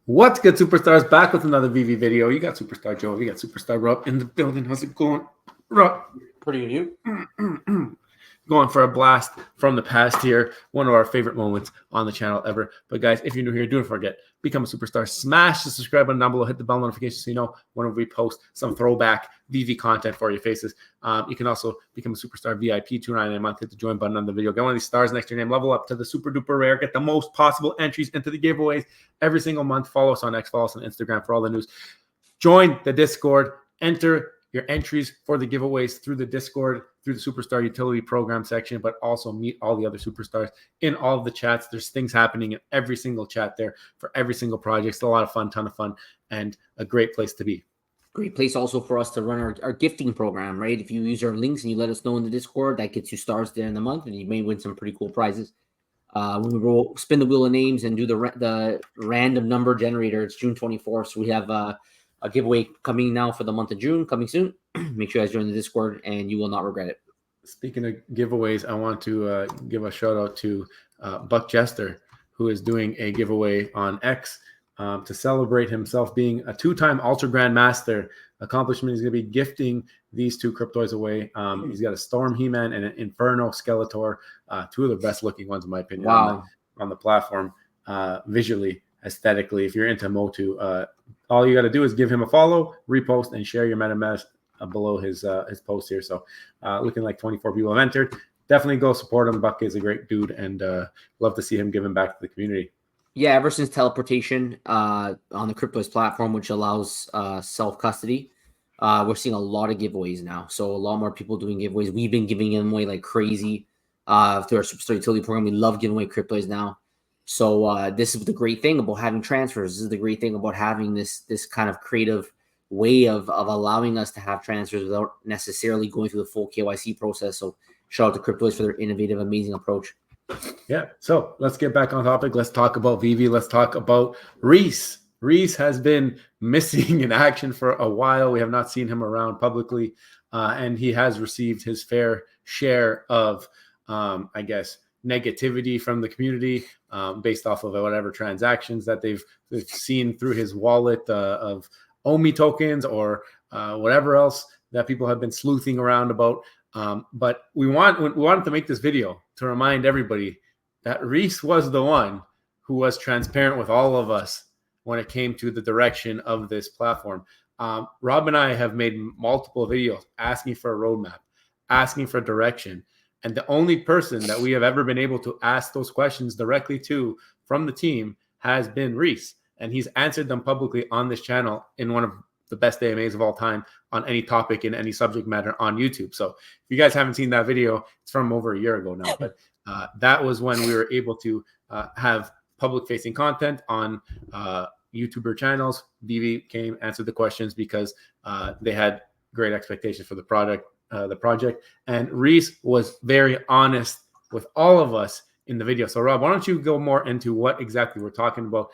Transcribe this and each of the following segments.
What's good, superstars? Back with another VV video. You got Superstar Joe. You got Superstar Rob in the building. How's it going, Rob? Pretty you. Going for a blast from the past here. One of our favorite moments on the channel ever. But guys, if you're new here, don't forget, become a superstar. Smash the subscribe button down below. Hit the bell notification so you know whenever we post some throwback VV content for your faces. You can also become a superstar VIP, $2.99 a month. Hit the join button on the video. Get one of these stars next to your name. Level up to the super duper rare. Get the most possible entries into the giveaways every single month. Follow us on X. Follow us on Instagram for all the news. Join the Discord. Enter your entries for the giveaways through the Discord, through the Superstar Utility Program section, but also meet all the other superstars in all of the chats. There's things happening in every single chat there for every single project. It's a lot of fun, ton of fun, and a great place to be. Great place also for us to run our gifting program, right? If you use our links and you let us know in the Discord, that gets you stars there in the month, and you may win some pretty cool prizes. When we spin the wheel of names and do the random number generator, it's June 24th. So we have a giveaway coming now for the month of June, coming soon. Make sure you guys join the Discord, and you will not regret it. Speaking of giveaways, I want to give a shout out to Buck Jester, who is doing a giveaway on X to celebrate himself being a two-time Ultra Grand Master accomplishment. He's going to be gifting these two Cryptoys away. He's got a Storm He-Man and an Inferno Skeletor, two of the best-looking ones, in my opinion, wow, on the platform, visually, aesthetically. If you're into Motu, all you got to do is give him a follow, repost, and share your MetaMask below his post here. So looking like 24 people have entered. Definitely go support him. Buck is a great dude, and love to see him giving back to the community. Yeah, ever since teleportation on the Cryptoys platform, which allows self-custody, we're seeing a lot of giveaways now. So a lot more people doing giveaways. We've been giving them away like crazy through our Superstar Utility Program. We love giving away Cryptoys now. So this is the great thing about having transfers. This is the great thing about having this kind of creative way of allowing us to have transfers without necessarily going through the full KYC process. So shout out to Cryptoys for their innovative, amazing approach. Yeah, so let's get back on topic. Let's talk about Veve. Let's talk about Rhys. Rhys has been missing in action for a while. We have not seen him around publicly, and he has received his fair share of, I guess, negativity from the community based off of whatever transactions that they've seen through his wallet of OMI tokens or whatever else that people have been sleuthing around about. But we wanted to make this video to remind everybody that Rhys was the one who was transparent with all of us when it came to the direction of this platform. Rob and I have made multiple videos asking for a roadmap, asking for direction. And the only person that we have ever been able to ask those questions directly to from the team has been Rhys. And he's answered them publicly on this channel in one of the best AMAs of all time on any topic in any subject matter on YouTube. So if you guys haven't seen that video, it's from over a year ago now. But that was when we were able to have public-facing content on YouTuber channels. Veve came, answered the questions because they had great expectations for the project. And Rhys was very honest with all of us in the video. So Rob, why don't you go more into what exactly we're talking about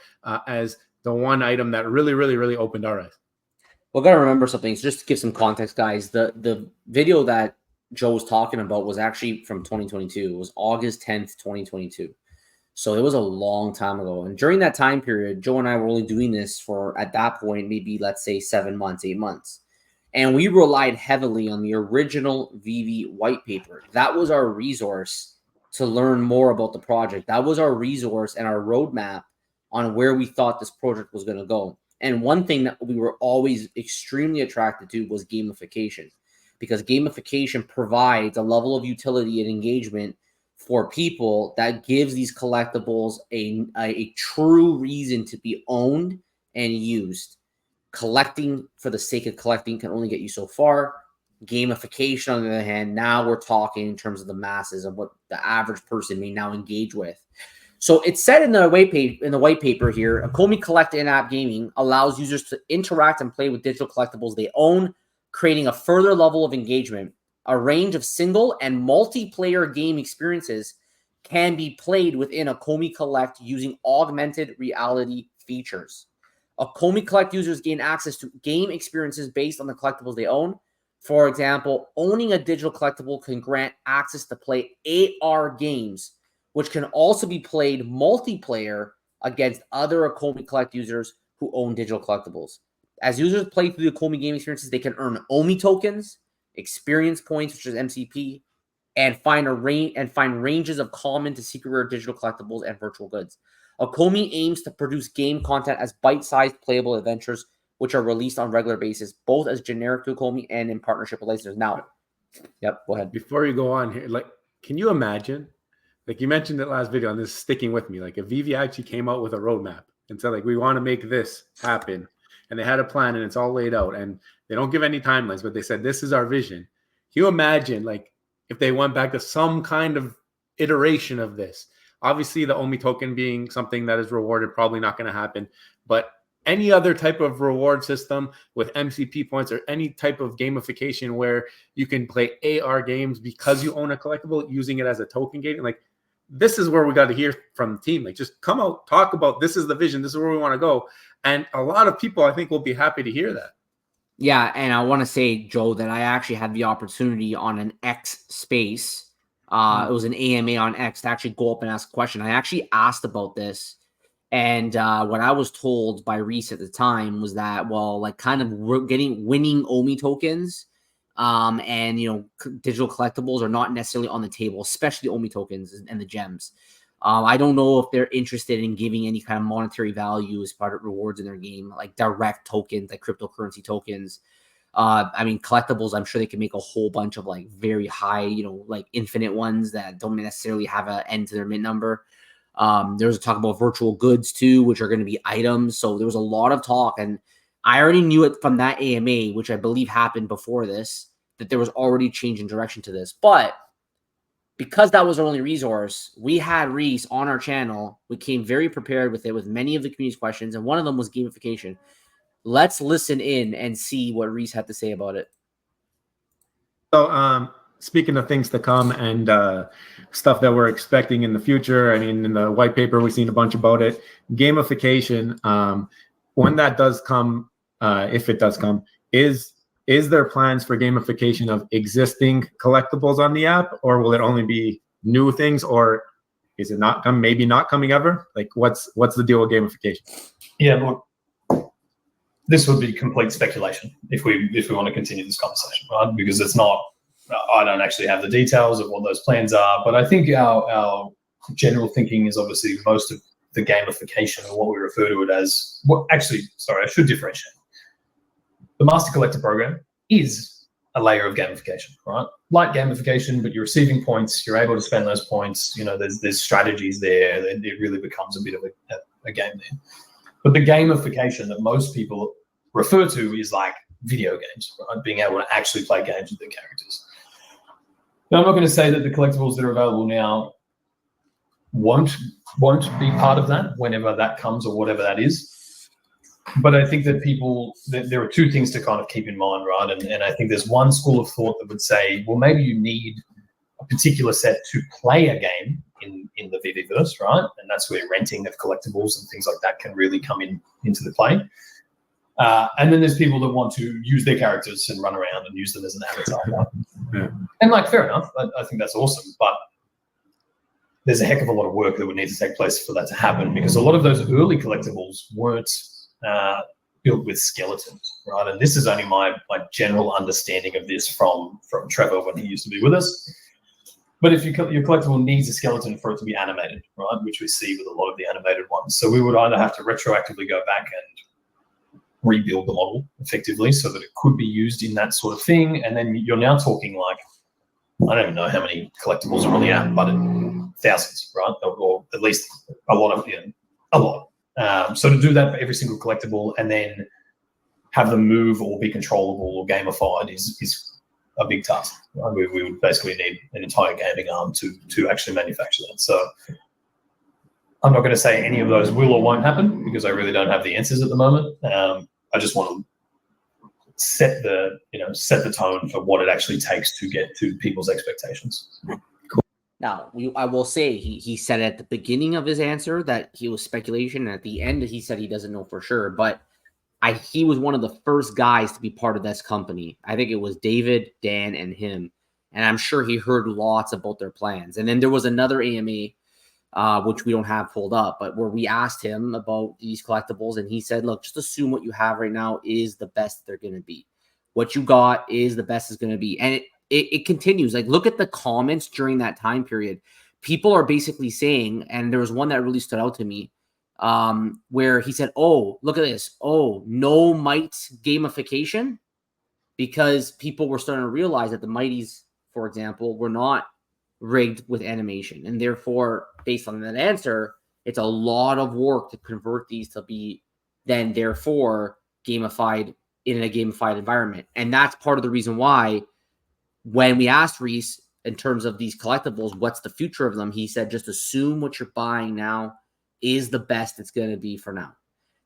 as the one item that really opened our eyes? Well, got to remember something. So just to give some context, guys, the video that Joe was talking about was actually from 2022. It was August 10th, 2022. So it was a long time ago. And during that time period, Joe and I were only doing this for, at that point, maybe, let's say 7 months, 8 months. And we relied heavily on the original Veve white paper. That was our resource to learn more about the project. That was our resource and our roadmap on where we thought this project was going to go. And one thing that we were always extremely attracted to was gamification, because gamification provides a level of utility and engagement for people that gives these collectibles a true reason to be owned and used. Collecting for the sake of collecting can only get you so far. Gamification, on the other hand, now we're talking in terms of the masses of what the average person may now engage with. So it's said in the white paper here, ecomi Collect in-app gaming allows users to interact and play with digital collectibles they own, creating a further level of engagement. A range of single and multiplayer game experiences can be played within ecomi Collect using augmented reality features. Ecomi Collect users gain access to game experiences based on the collectibles they own. For example, owning a digital collectible can grant access to play AR games, which can also be played multiplayer against other ecomi Collect users who own digital collectibles. As users play through the ecomi game experiences, they can earn OMI tokens, experience points, which is MCP, and find ranges of common to secret rare digital collectibles and virtual goods. ecomi aims to produce game content as bite-sized playable adventures, which are released on a regular basis, both as generic to ecomi and in partnership with licensors. Now, yep, go ahead. Before you go on here, like, can you imagine? Like you mentioned it last video, and this is sticking with me. Like if Veve actually came out with a roadmap and said, like, we want to make this happen, and they had a plan and it's all laid out, and they don't give any timelines, but they said this is our vision. Can you imagine, like, if they went back to some kind of iteration of this? Obviously, the OMI token being something that is rewarded, probably not going to happen, but any other type of reward system with MCP points or any type of gamification where you can play AR games because you own a collectible, using it as a token game. Like, this is where we got to hear from the team. Like, just come out, talk about this is the vision, this is where we want to go. And a lot of people, I think, will be happy to hear that. Yeah, and I want to say, Joe, that I actually had the opportunity on an X space. It was an AMA on X to actually go up and ask a question. I actually asked about this. And what I was told by Rhys at the time was that, well, like kind of winning OMI tokens and, you know, digital collectibles are not necessarily on the table, especially OMI tokens and the gems. I don't know if they're interested in giving any kind of monetary value as part of rewards in their game, like direct tokens, like cryptocurrency tokens. I mean, collectibles, I'm sure they can make a whole bunch of like very high, you know, like infinite ones that don't necessarily have an end to their mint number. There was a talk about virtual goods too, which are going to be items. So there was a lot of talk, and I already knew it from that AMA, which I believe happened before this, that there was already change in direction to this. But because that was our only resource, we had Rhys on our channel. We came very prepared with it, with many of the community's questions, and one of them was gamification. Let's listen in and see what Rhys had to say about it. So, speaking of things to come and stuff that we're expecting in the future, I mean, in the white paper, we've seen a bunch about it. Gamification, when that does come, if it does come, is there plans for gamification of existing collectibles on the app, or will it only be new things, or is it not come? Maybe not coming ever. Like, what's the deal with gamification? Yeah, look, this would be complete speculation if we want to continue this conversation, right? Because it's not. I don't actually have the details of what those plans are, but I think our general thinking is obviously most of the gamification, or what we refer to it as. Well, actually, sorry, I should differentiate. The Master Collector program is a layer of gamification, right? Light gamification, but you're receiving points. You're able to spend those points. You know, there's strategies there. It really becomes a bit of a game there. But the gamification that most people refer to is like video games, right? Being able to actually play games with their characters. Now, I'm not going to say that the collectibles that are available now won't be part of that whenever that comes, or whatever that is. But I think that there are two things to kind of keep in mind, right? And I think there's one school of thought that would say, well, maybe you need a particular set to play a game in the Veveverse, right? And that's where renting of collectibles and things like that can really come into the play. And then there's people that want to use their characters and run around and use them as an avatar. Right? Yeah. And like, fair enough. I think that's awesome. But there's a heck of a lot of work that would need to take place for that to happen, because a lot of those early collectibles weren't built with skeletons, right? And this is only my general understanding of this from Trevor when he used to be with us. But if your collectible needs a skeleton for it to be animated, right, which we see with a lot of the animated ones, so we would either have to retroactively go back and rebuild the model effectively so that it could be used in that sort of thing, and then you're now talking like, I don't even know how many collectibles are on the app, but thousands, right, or at least a lot of, a lot. So to do that for every single collectible and then have them move or be controllable or gamified is a big task. Right? We would basically need an entire gaming arm to actually manufacture that. So I'm not going to say any of those will or won't happen, because I really don't have the answers at the moment. I just want to set the tone for what it actually takes to get to people's expectations. Now, I will say he said at the beginning of his answer that he was speculation, and at the end he said he doesn't know for sure. But he was one of the first guys to be part of this company. I think it was David, Dan, and him, and I'm sure he heard lots about their plans. And then there was another AMA which we don't have pulled up, but where we asked him about these collectibles, and he said, look, just assume what you have right now is the best they're going to be. What you got is the best it's going to be. And it continues. Like, look at the comments during that time period. People are basically saying, and there was one that really stood out to me, where he said, oh, look at this. Oh, no mites gamification, because people were starting to realize that the mighties, for example, were not rigged with animation. And therefore, based on that answer, it's a lot of work to convert these to be then therefore gamified in a gamified environment. And that's part of the reason why when we asked Rhys in terms of these collectibles, what's the future of them? He said, just assume what you're buying now is the best it's going to be for now.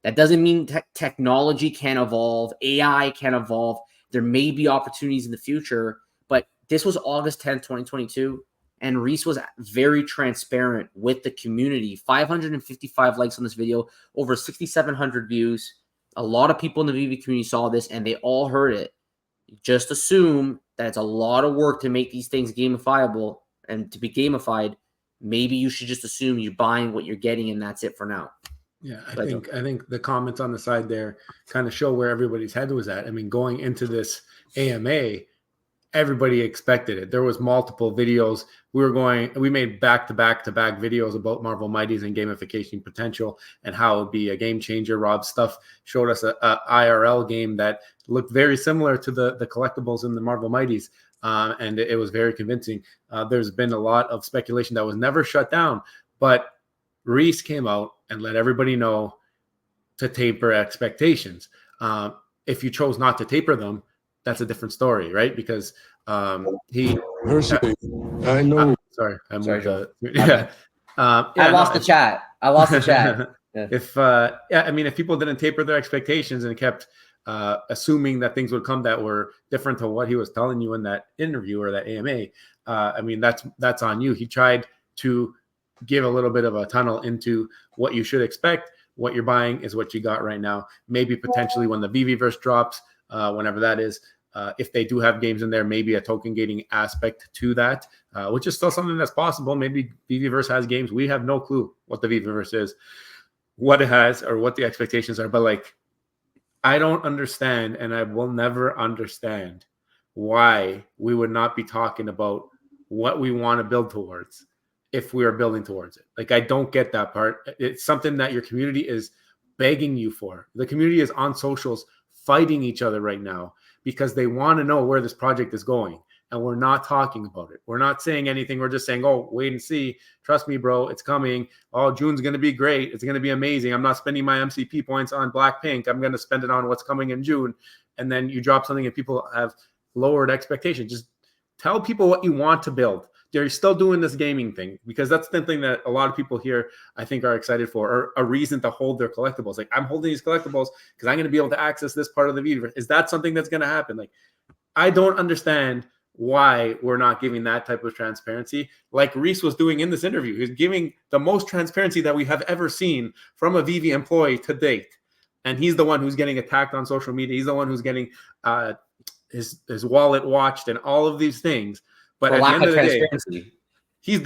That doesn't mean technology can evolve. AI can evolve. There may be opportunities in the future, but this was August 10th, 2022. And Rhys was very transparent with the community. 555 likes on this video, over 6,700 views. A lot of people in the VV community saw this, and they all heard it. Just assume that it's a lot of work to make these things gamifiable, and to be gamified, maybe you should just assume you're buying what you're getting, and that's it for now. Yeah, I think the comments on the side there kind of show where everybody's head was at. I mean, going into this AMA, everybody expected it. There was multiple videos. We made back-to-back videos about Marvel Mighties and gamification potential and how it would be a game changer. Rob's stuff showed us a IRL game that looked very similar to the collectibles in the Marvel Mighties. And it was very convincing. There's been a lot of speculation that was never shut down, but Rhys came out and let everybody know to taper expectations. If you chose not to taper them, that's a different story, right? Because he. Hershey, I know. Sorry, I moved. Sorry, Yeah. I lost the chat. Yeah. I mean, if people didn't taper their expectations and kept assuming that things would come that were different to what he was telling you in that interview or that AMA, I mean, that's on you. He tried to give a little bit of a tunnel into what you should expect. What you're buying is what you got right now. Maybe potentially when the VVverse drops, whenever that is, if they do have games in there, maybe a token gating aspect to that, which is still something that's possible. Maybe VVverse has games. We have no clue what the VVverse is, what it has, or what the expectations are. But like, I don't understand, and I will never understand why we would not be talking about what we want to build towards if we are building towards it. Like, I don't get that part. It's something that your community is begging you for. The community is on socials fighting each other right now because they want to know where this project is going. And we're not talking about it. We're not saying anything. We're just saying, oh, wait and see. Trust me, bro. It's coming. Oh, June's going to be great. It's going to be amazing. I'm not spending my MCP points on Blackpink. I'm going to spend it on what's coming in June. And then you drop something and people have lowered expectations. Just tell people what you want to build. They're still doing this gaming thing because that's the thing that a lot of people here, I think, are excited for, or a reason to hold their collectibles. Like, I'm holding these collectibles because I'm going to be able to access this part of the video. Is that something that's going to happen? Like, I don't understand why we're not giving that type of transparency like Rhys was doing in this interview. He's giving the most transparency that we have ever seen from a VV employee to date. And he's the one who's getting attacked on social media. He's the one who's getting his wallet watched and all of these things. But at the end of the day, he's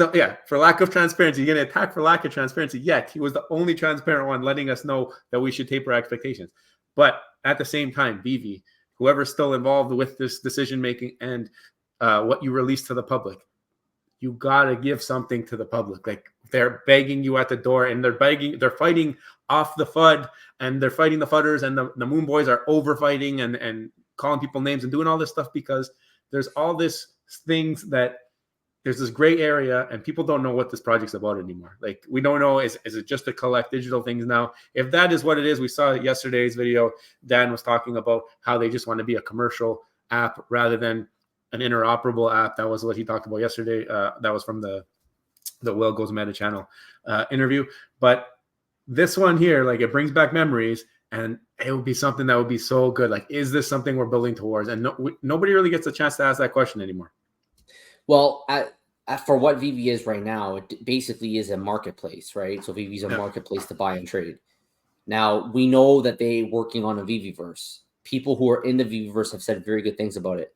for lack of transparency, you're getting attacked for lack of transparency. Yet he was the only transparent one letting us know that we should taper expectations. But at the same time, VV, whoever's still involved with this decision making and what you release to the public, you gotta give something to the public. Like, they're begging you at the door, and they're fighting off the FUD, and they're fighting the FUDders, and the Moon Boys are over fighting and calling people names and doing all this stuff because there's all this things that there's this gray area and people don't know what this project's about anymore. Like, we don't know, is it just to collect digital things now? If that is what it is, we saw yesterday's video, Dan was talking about how they just want to be a commercial app rather than an interoperable app. That was what he talked about yesterday. That was from the Will Goes Meta channel interview. But this one here, like, it brings back memories, and it would be something that would be so good. Like, is this something we're building towards? And nobody really gets a chance to ask that question anymore. Well, for what VV is right now, it basically is a marketplace, right? So VV is a marketplace to buy and trade. Now, we know that they're working on a VVverse. People who are in the VVverse have said very good things about it.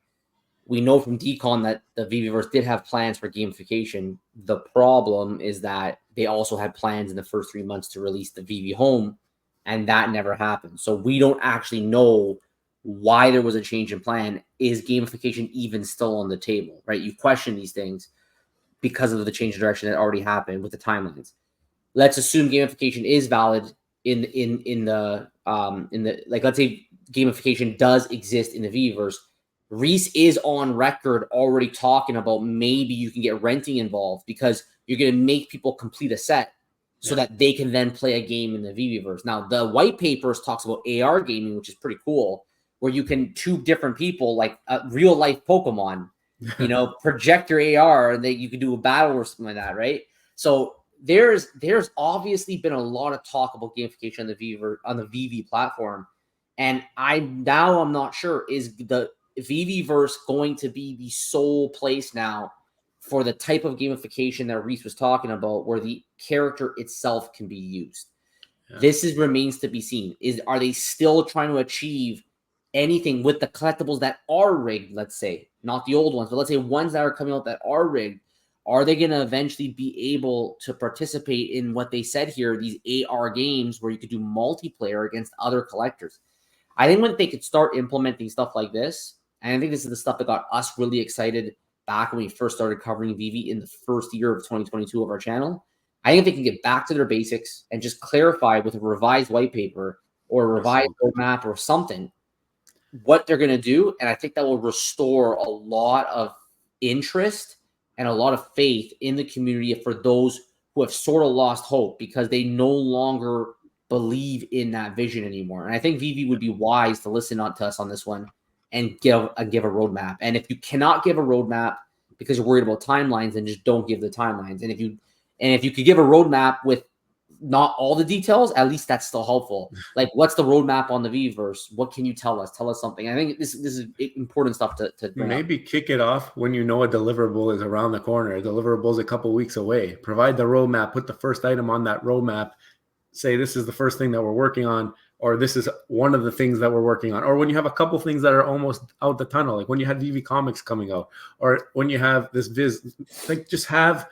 We know from Decon that the VVverse did have plans for gamification. The problem is that they also had plans in the first 3 months to release the VV Home, and that never happened. So we don't actually know why there was a change in plan. Is gamification even still on the table, right? You question these things because of the change of direction that already happened with the timelines. Let's assume gamification is valid in the like, let's say gamification does exist in the Vverse. Rhys is on record already talking about maybe you can get renting involved because you're going to make people complete a set so that they can then play a game in the Vverse. Now, the white papers talks about AR gaming, which is pretty cool, where you can tube different people like a real life Pokemon, you know, project your AR and that you can do a battle or something like that, right? So there's obviously been a lot of talk about gamification on the VV platform, and I'm not sure, is the Vverse going to be the sole place now for the type of gamification that Rhys was talking about, where the character itself can be used. This remains to be seen. Are they still trying to achieve anything with the collectibles that are rigged? Let's say not the old ones, but let's say ones that are coming out that are rigged. Are they going to eventually be able to participate in what they said here, these AR games where you could do multiplayer against other collectors? I think when they could start implementing stuff like this, and I think this is the stuff that got us really excited back when we first started covering VV in the first year of 2022 of our channel. I think if they can get back to their basics and just clarify with a revised white paper or a revised roadmap or something what they're going to do, and I think that will restore a lot of interest and a lot of faith in the community for those who have sort of lost hope because they no longer believe in that vision anymore. And I think VV would be wise to listen to us on this one and give a roadmap. And if you cannot give a roadmap because you're worried about timelines, then just don't give the timelines. And if you could give a roadmap with not all the details, at least that's still helpful. Like, what's the roadmap on the Vverse? What can you tell us? Tell us something. I think this is important stuff to bring maybe up. Kick it off when you know a deliverable is around the corner. A deliverable is a couple weeks away. Provide the roadmap. Put the first item on that roadmap. Say this is the first thing that we're working on, or this is one of the things that we're working on. Or when you have a couple things that are almost out the tunnel, like when you had VV Comics coming out, or when you have this Viz, like just have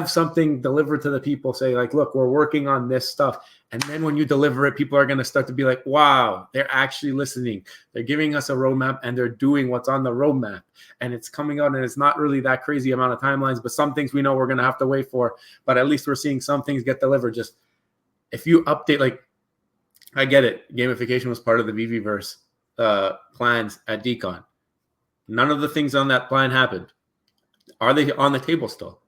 something delivered to the people. Say like, look, we're working on this stuff. And then when you deliver it, people are going to start to be like, wow, they're actually listening. They're giving us a roadmap and they're doing what's on the roadmap. And it's coming out and it's not really that crazy amount of timelines, but some things we know we're going to have to wait for. But at least we're seeing some things get delivered. Just if you update, like, I get it. Gamification was part of the Vverse plans at Decon. None of the things on that plan happened. Are they on the table still?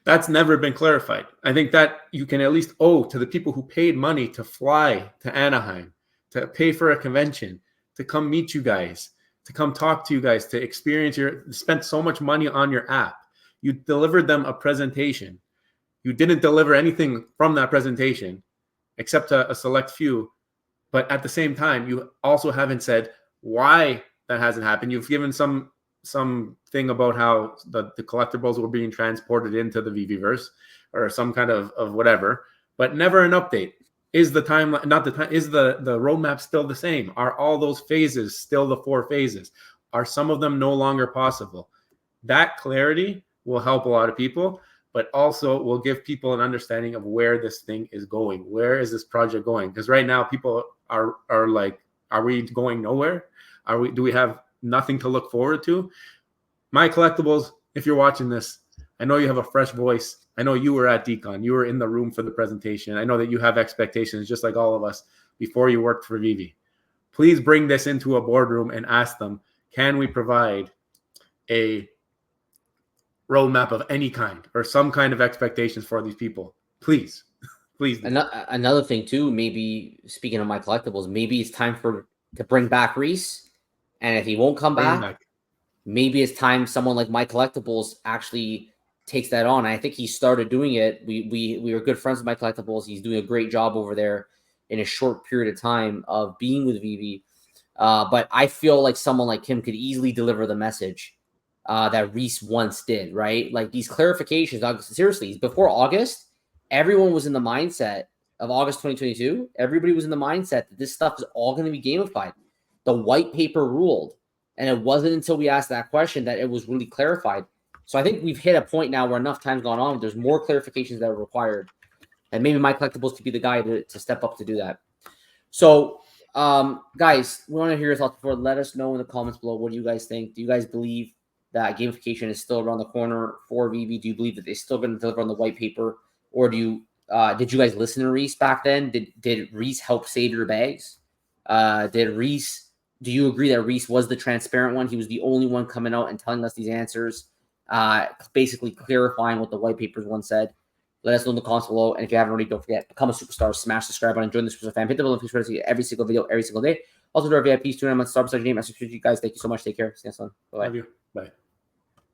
That's never been clarified. I think that you can at least owe to the people who paid money to fly to Anaheim, to pay for a convention, to come meet you guys, to come talk to you guys, to experience spent so much money on your app. You delivered them a presentation. You didn't deliver anything from that presentation except a select few. But at the same time, you also haven't said why that hasn't happened. You've given some thing about how the collectibles were being transported into the Vverse or some kind of whatever, but never an update. Is the timeline not the time? Is the roadmap still the same? Are all those phases still the 4 phases? Are some of them no longer possible? That clarity will help a lot of people, but also will give people an understanding of where this thing is going. Where is this project going? Because right now people are like, are we going nowhere? Do we have nothing to look forward to? My Collectibles, if you're watching this, I know you have a fresh voice. I know you were at Decon. You were in the room for the presentation. I know that you have expectations just like all of us before you worked for Veve. Please bring this into a boardroom and ask them, can we provide a roadmap of any kind or some kind of expectations for these people? Please. Please. Another thing too, maybe speaking of My Collectibles, maybe it's time to bring back Rhys. And if he won't come back, maybe it's time someone like My Collectibles actually takes that on. I think he started doing it. We were good friends with My Collectibles. He's doing a great job over there in a short period of time of being with Veve. But I feel like someone like him could easily deliver the message that Rhys once did, right? Like these clarifications, seriously, before August, everyone was in the mindset of August 2022. Everybody was in the mindset that this stuff is all going to be gamified. The white paper ruled. And it wasn't until we asked that question that it was really clarified. So I think we've hit a point now where enough time's gone on. There's more clarifications that are required. And maybe My Collectibles could be the guy to step up to do that. So, guys, we want to hear your thoughts before. Let us know in the comments below. What do you guys think? Do you guys believe that gamification is still around the corner for Veve? Do you believe that they're still going to deliver on the white paper? Or do you did you guys listen to Rhys back then? Did Rhys help save your bags? Do you agree that Rhys was the transparent one? He was the only one coming out and telling us these answers, basically clarifying what the white papers once said. Let us know in the comments below. And if you haven't already, don't forget, become a superstar, smash the subscribe button, join the Super Fan, hit the bell notification to see every single video, every single day. Also, to our VIPs, tune in on Star Beside your name. I appreciate you guys. Thank you so much. Take care. See you next one. Bye. Love you. Bye.